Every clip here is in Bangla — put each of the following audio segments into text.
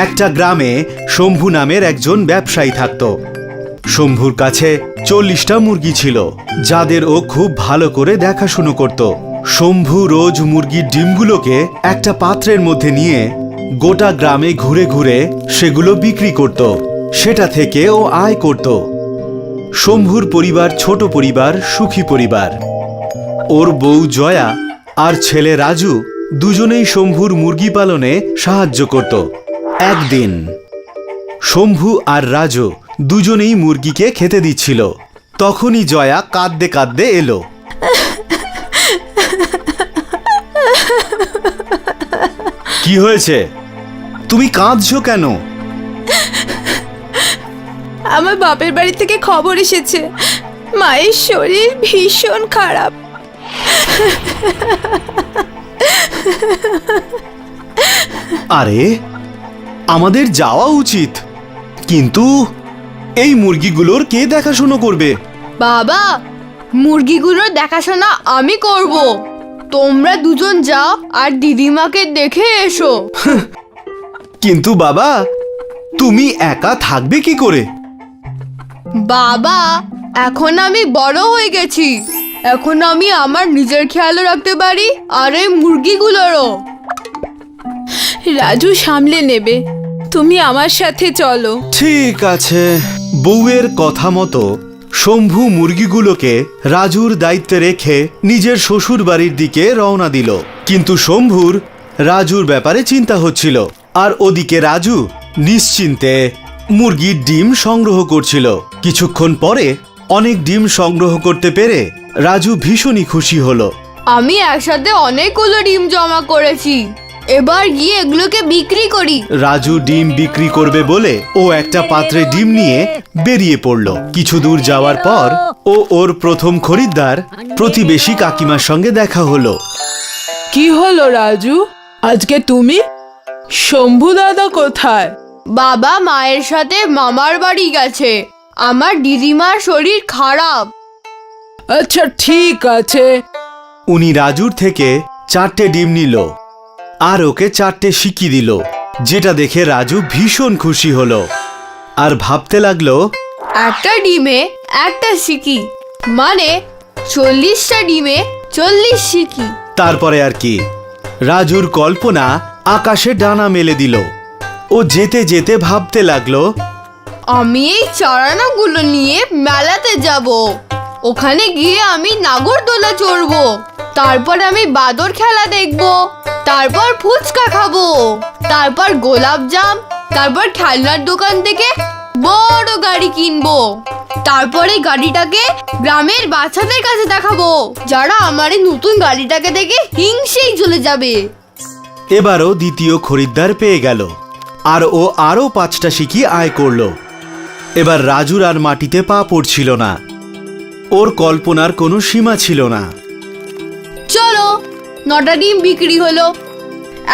একটা গ্রামে শম্ভু নামের একজন ব্যবসায়ী থাকত। শম্ভুর কাছে 40টা মুরগি ছিল, যাদের ও খুব ভালো করে দেখাশুনো করত। শম্ভু রোজ মুরগির ডিমগুলোকে একটা পাত্রের মধ্যে নিয়ে গোটা গ্রামে ঘুরে ঘুরে সেগুলো বিক্রি করত। সেটা থেকে ও আয় করত। শম্ভুর পরিবার ছোট পরিবার, সুখী পরিবার। ওর বউ জয়া আর ছেলে রাজু দুজনেই শম্ভুর মুরগি পালনে সাহায্য করত। একদিন শম্ভু আর রাজু দুজনেই মুরগিকে খেতে দিচ্ছিল। তখনই জয়া কাঁদতে কাঁদতে এলো। কি হয়েছে? তুমি কাঁদছো কেন? আমার বাপের বাড়ি থেকে খবর এসেছে, মায়ের শরীর ভীষণ খারাপ। আরে, আমাদের যাওয়া উচিত, কিন্তু এই মুরগিগুলোর কে দেখাশোনা করবে? বাবা, মুরগিগুলোর দেখাশোনা আমি করব। তোমরা দুজন যাও আর দিদিমাকে দেখে এসো। কিন্তু বাবা, তুমি একা থাকবে কি করে? বাবা, এখন আমি বড় হয়ে গেছি, এখন আমি আমার নিজের খেয়ালও রাখতে পারি আর এই মুরগিগুলোরও। রাজু সামলে নেবে, তুমি আমার সাথে চলো। ঠিক আছে। বউয়ের কথা মতো শম্ভু মুরগিগুলোকে রাজুর দায়িত্বে রেখে নিজের শ্বশুর বাড়ির দিকে রওনা দিল। কিন্তু শম্ভুর রাজুর ব্যাপারে চিন্তা হচ্ছিল, আর ওদিকে রাজু নিশ্চিন্তে মুরগির ডিম সংগ্রহ করছিল। কিছুক্ষণ পরে অনেক ডিম সংগ্রহ করতে পেরে রাজু ভীষণই খুশি হলো। আমি একসাথে অনেকগুলো ডিম জমা করেছি, এবার গিয়ে এগুলোকে বিক্রি করি। রাজু ডিম বিক্রি করবে বলে ও একটা পাত্রে ডিম নিয়ে বেরিয়ে পড়ল। কিছু দূর যাওয়ার পর ওর প্রথম খরিদ্দার প্রতিবেশী কাকিমার সঙ্গে দেখা হলো। কি হলো রাজু, আজকে তুমি? শম্ভু দাদা কোথায়? বাবা মায়ের সাথে মামার বাড়ি গেছে, আমার দিদিমার শরীর খারাপ। আচ্ছা ঠিক আছে। উনি রাজুর থেকে 4টে ডিম নিল আর ওকে 4টে সিকি দিল, যেটা দেখে রাজু ভীষণ খুশি হলো আর ভাবতে লাগলো, একটা ডিমে একটা সিকি, মানে 40টা ডিমে 40 সিকি। তারপরে আর কি, রাজুর কল্পনা আকাশে ডানা মেলে দিল। ও যেতে যেতে ভাবতে লাগলো, আমি এই চারানাগুলো নিয়ে মেলাতে যাব, ওখানে গিয়ে আমি নাগরদোলা চড়বো, তারপর আমি বাদর খেলা দেখবো, তারপর ফুচকা খাবো, তারপর গোলাপ জাম, তারপর খেলনার দোকান থেকে বড় গাড়ি কিনবো, তারপরে গাড়িটাকে গ্রামের বাচ্চাদের কাছে দেখাবো, যারা আমার এই নতুন গাড়িটাকে দেখে হিংসেই চলে যাবে। এবারও দ্বিতীয় খরিদ্দার পেয়ে গেল আর ও আরো 5টা সিকি আয় করলো। এবার রাজুর আর মাটিতে পা পড়ছিল না, ওর কল্পনার কোনো সীমা ছিল না। চলো, 9টা ডিম বিক্রি হলো,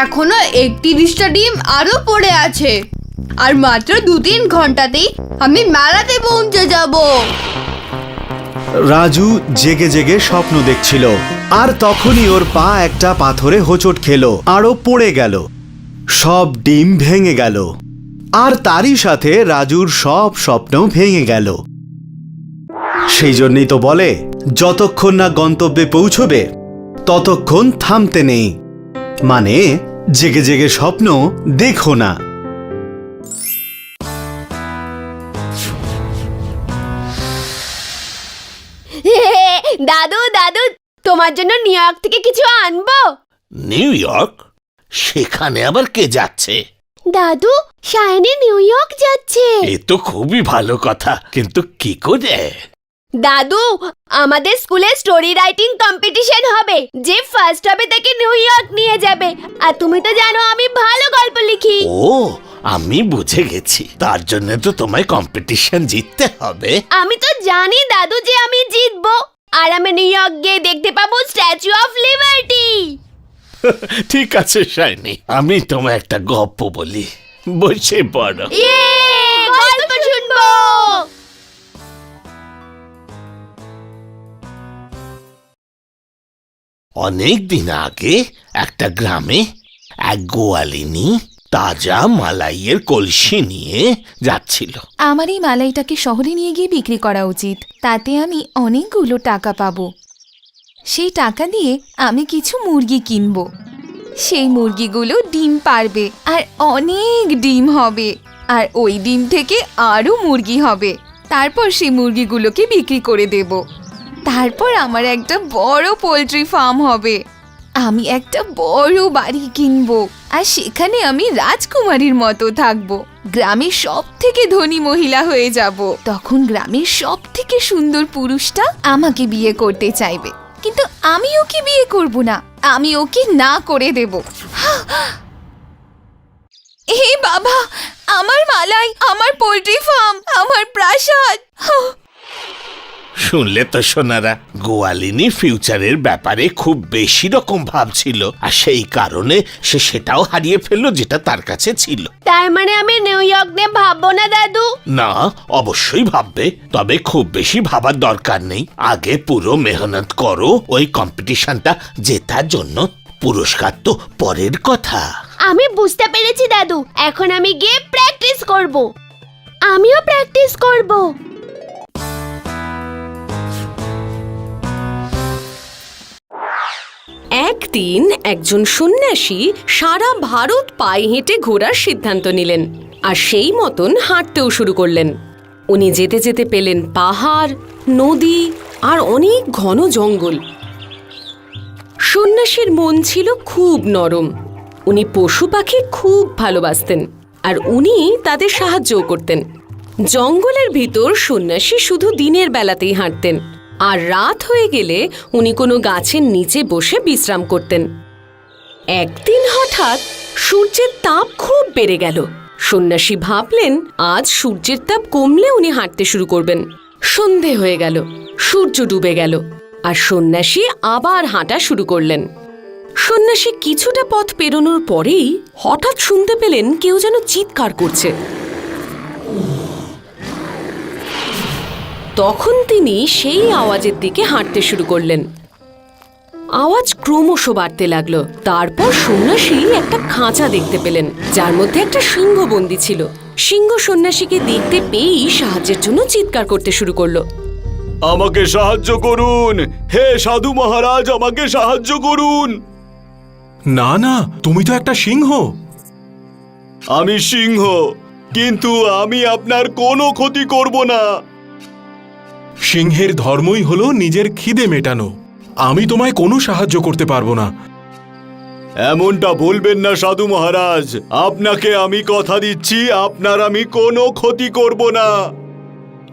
এখনো 31টা ডিম আরো পড়ে আছে, আর মাত্র 2-3 ঘন্টাতেই আমি মেলাতে পৌঁছে যাব। রাজু জেগে জেগে স্বপ্ন দেখছিল, আর তখনই ওর পা একটা পাথরে হোঁচট খেলো আর ও পড়ে গেল। সব ডিম ভেঙে গেল, আর তারই সাথে রাজুর সব স্বপ্ন ভেঙে গেল। সেই জন্যই তো বলে, যতক্ষণ না গন্তব্যে পৌঁছবে ততক্ষণ থামতে নেই, মানে জেগে জেগে স্বপ্ন দেখো না। দাদু দাদু, তোমার জন্য নিউ ইয়র্ক থেকে কিছু আনবো। New York? সেখানে আবার কে যাচ্ছে? দাদু, শাইনি নিউ ইয়র্ক যাচ্ছে। এ তো খুবই ভালো কথা, কিন্তু কি করে? দাদু, আমাদের স্কুলে স্টোরি রাইটিং কম্পিটিশন হবে, যে ফার্স্ট হবে তাকে নিউ ইয়র্ক নিয়ে যাবে। আর তুমি তো জানো আমি ভালো গল্প লিখি। ও, আমি বুঝে গেছি, তার জন্য তো তোমায় কম্পিটিশন জিততে হবে। আমি তো জানি দাদু যে আমি জিতবো, আর আমি নিউ ইয়র্ক গিয়ে দেখতে পাবো স্ট্যাচু অফ লিবার্টি। ঠিক আছে শাইনি, আমি তোমায় একটা গল্প বলি, বসে পড়ো। গল্প শুনবো। অনেক দিন আগে একটা গ্রামে এক গোয়ালিনী তাজা মালাইয়ের কলসি নিয়ে যাচ্ছিল। আমার এই মালাইটাকে শহরে নিয়ে গিয়ে বিক্রি করা উচিত, তাতে আমি অনেকগুলো টাকা পাবো। সেই টাকা দিয়ে আমি কিছু মুরগি কিনবো। সেই মুরগিগুলো ডিম পারবে আর অনেক ডিম হবে, আর ওই ডিম থেকে আরও মুরগি হবে। তারপর সেই মুরগিগুলোকে বিক্রি করে দেব। তারপর আমার একটা বড় পোলট্রি ফার্ম হবে। আমি একটা বড় বাড়ি কিনবো, আর সেখানে আমি রাজকুমারীর মতো থাকবো। গ্রামের সব থেকে ধনী মহিলা হয়ে যাব। তখন গ্রামের সব থেকে সুন্দর পুরুষটা আমাকে বিয়ে করতে চাইবে, কিন্তু আমি ওকে বিয়ে করব না, আমি ওকে না করে দেব। হে বাবা, আমার মালাই, আমার পোল্ট্রি ফার্ম, আমার প্রাসাদ। শুনলে তো সোনারা, গোয়ালিনী ফিউচারের ব্যাপারে খুব বেশি রকম ভাবছিল, আর সেই কারণে সে সেটাও হারিয়ে ফেললো যেটা তার কাছে ছিল। তার মানে আমি নিউ ইয়র্ক নিয়ে ভাববো না দাদু? না, অবশ্যই ভাববে, তবে খুব বেশি ভাবার দরকার নেই। আগে পুরো মেহনত করো ওই কম্পিটিশনটা জেতার জন্য, পুরস্কার তো পরের কথা। আমি বুঝতে পেরেছি দাদু, এখন আমি গিয়ে প্র্যাকটিস করব। আমিও প্র্যাকটিস করব। একদিন একজন সন্ন্যাসী সারা ভারত পায়ে হেঁটে ঘোরার সিদ্ধান্ত নিলেন, আর সেই মতন হাঁটতেও শুরু করলেন। উনি যেতে যেতে পেলেন পাহাড়, নদী আর অনেক ঘন জঙ্গল। সন্ন্যাসীর মন ছিল খুব নরম। উনি পশু পাখি খুব ভালোবাসতেন, আর উনি তাদের সাহায্যও করতেন। জঙ্গলের ভিতর সন্ন্যাসী শুধু দিনের বেলাতেই হাঁটতেন, আর রাত হয়ে গেলে উনি কোনো গাছের নিচে বসে বিশ্রাম করতেন। একদিন হঠাৎ সূর্যের তাপ খুব বেড়ে গেল। সন্ন্যাসী ভাবলেন আজ সূর্যের তাপ কমলে উনি হাঁটতে শুরু করবেন। সন্ধে হয়ে গেল, সূর্য ডুবে গেল, আর সন্ন্যাসী আবার হাঁটা শুরু করলেন। সন্ন্যাসী কিছুটা পথ পেরোনোর পরেই হঠাৎ শুনতে পেলেন কেউ যেন চিৎকার করছে। তখন তিনি সেই আওয়াজের দিকে হাঁটতে শুরু করলেন। আওয়াজ ক্রমশ বাড়তে লাগলো। তারপর সন্ন্যাসী একটা খাঁচা দেখতে পেলেন, যার মধ্যে একটা সিংহ বন্দী ছিল। সিংহ সন্ন্যাসীকে দেখতে পেয়েই সাহায্যের জন্য চিৎকার করতে শুরু করলো। আমাকে সাহায্য করুন, হে সাধু মহারাজ, আমাকে সাহায্য করুন। না না, তুমি তো একটা সিংহ। আমি সিংহ, কিন্তু আমি আপনার কোনো ক্ষতি করব না। সিংহের ধর্মই হলো নিজের খিদে মেটানো। আমি তোমায় কোনো সাহায্য করতে পারবো না। এমনটা বলবেন না সাধু মহারাজ, আপনাকে আমি কথা দিচ্ছি আপনার আমি কোনো ক্ষতি করব না।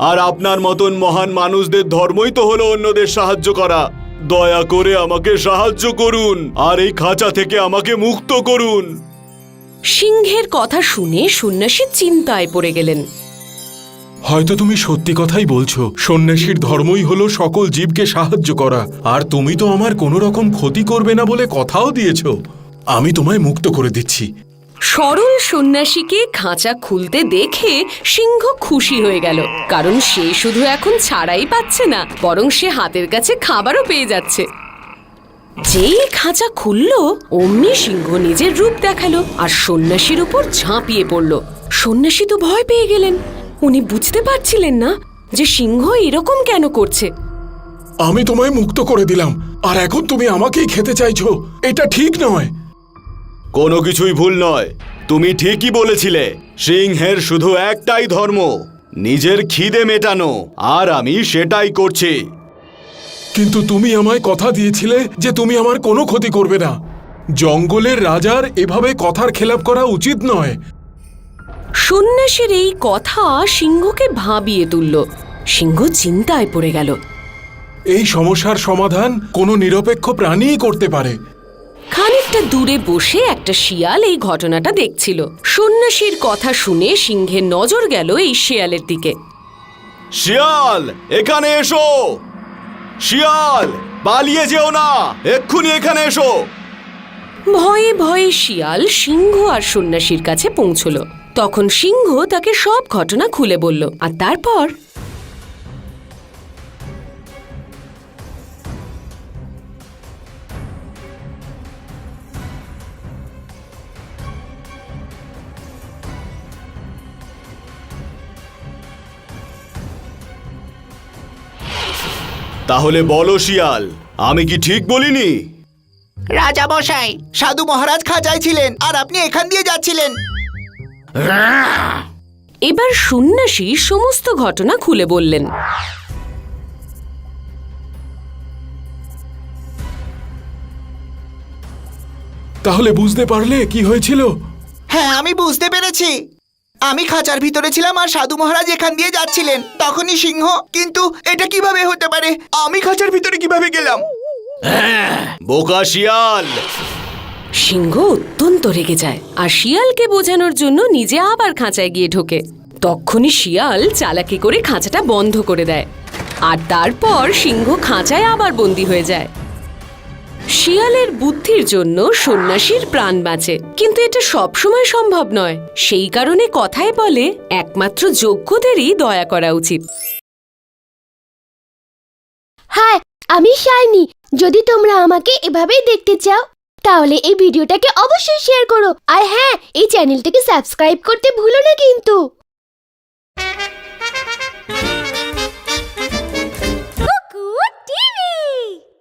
আর আপনার মতন মহান মানুষদের ধর্মই তো হলো অন্যদের সাহায্য করা। দয়া করে আমাকে সাহায্য করুন, আর এই খাঁচা থেকে আমাকে মুক্ত করুন। সিংহের কথা শুনে সন্ন্যাসী চিন্তায় পড়ে গেলেন। হয়তো তুমি সত্যি কথাই বলছো। সন্ন্যাসীর ধর্মই হলো সকল জীবকে সাহায্য করা, আর তুমি তো আমার কোনো রকম ক্ষতি করবে না বলে কথাও দিয়েছো। আমি তোমায় মুক্ত করে দিচ্ছি। সরল সন্ন্যাসীকে খাঁচা খুলতে দেখে সিংহ খুশি হয়ে গেল, কারণ সে শুধু এখন ছাড়াই পাচ্ছে না, বরং সে হাতের কাছে খাবারও পেয়ে যাচ্ছে। যেই খাঁচা খুলল অমনি সিংহ নিজের রূপ দেখালো আর সন্ন্যাসীর উপর ঝাঁপিয়ে পড়ল। সন্ন্যাসী তো ভয় পেয়ে গেলেন। উনি বুঝতে পারছিলেন না যে সিংহ এরকম কেন করছে। আমি তোমায় মুক্ত করে দিলাম, আর এখন তুমি আমাকেই খেতে চাইছো। এটা ঠিক নয়। কোনো কিছুই ভুল নয়, তুমি ঠিকই বলেছিলে। সিংহের শুধু একটাই ধর্ম, নিজের খিদে মেটানো, আর আমি সেটাই করছি। কিন্তু তুমি আমায় কথা দিয়েছিলে যে তুমি আমার কোনো ক্ষতি করবে না। জঙ্গলের রাজার এভাবে কথার খেলাপ করা উচিত নয়। সন্ন্যাসীর এই কথা সিংহকে ভাবিয়ে তুলল। সিংহ চিন্তায় পড়ে গেল। এই সমস্যার সমাধান কোনো নিরপেক্ষ প্রাণীই করতে পারে। খানিকটা দূরে বসে একটা শিয়াল এই ঘটনাটা দেখছিল। সন্ন্যাসীর কথা শুনে সিংহের নজর গেল এই শিয়ালের দিকে। শিয়াল, এখানে এসো। শিয়াল, পালিয়ে যেও না, এক্ষুনি এখানে এসো। ভয়ে ভয়ে শিয়াল সিংহ আর সন্ন্যাসীর কাছে পৌঁছল। তখন সিংহ তাকে সব ঘটনা খুলে বলল, আর তারপর তাহলে বলো শিয়াল, আমি কি ঠিক বলিনি? রাজা মশাই, সাধু মহারাজ খাঁচায় ছিলেন আর আপনি এখান দিয়ে যাচ্ছিলেন। এবার সন্ন্যাসী সমস্ত ঘটনা খুলে বললেন। তাহলে বুঝতে পারলে কি হয়েছিল? হ্যাঁ, আমি বুঝতে পেরেছি। আমি খাঁচার ভিতরে ছিলাম আর সাধু মহারাজ এখান দিয়ে যাচ্ছিলেন, তখনই সিংহ। কিন্তু এটা কিভাবে হতে পারে? আমি খাঁচার ভিতরে কিভাবে গেলাম? বোকা শিয়াল! সিংহ অত্যন্ত রেগে যায় আর শিয়ালকে বোঝানোর জন্য নিজে আবার খাঁচায় গিয়ে ঢোকে। তখনই শিয়াল চালাকি করে খাঁচাটা বন্ধ করে দেয় আর তারপর সিংহ খাঁচায় আবার বন্দী হয়ে যায়। শিয়ালের বুদ্ধির জন্য সন্ন্যাসীর প্রাণ বাঁচে, কিন্তু এটা সবসময় সম্ভব নয়। সেই কারণে কথায় বলে, একমাত্র যোগ্যদেরই দয়া করা উচিত। হাই, আমি শাইনি। যদি তোমরা আমাকে এভাবেই দেখতে চাও তাহলে এই ভিডিওটাকে অবশ্যই শেয়ার করো। আর হ্যাঁ, এই চ্যানেলটাকে সাবস্ক্রাইব করতে ভুলো না কিন্তু।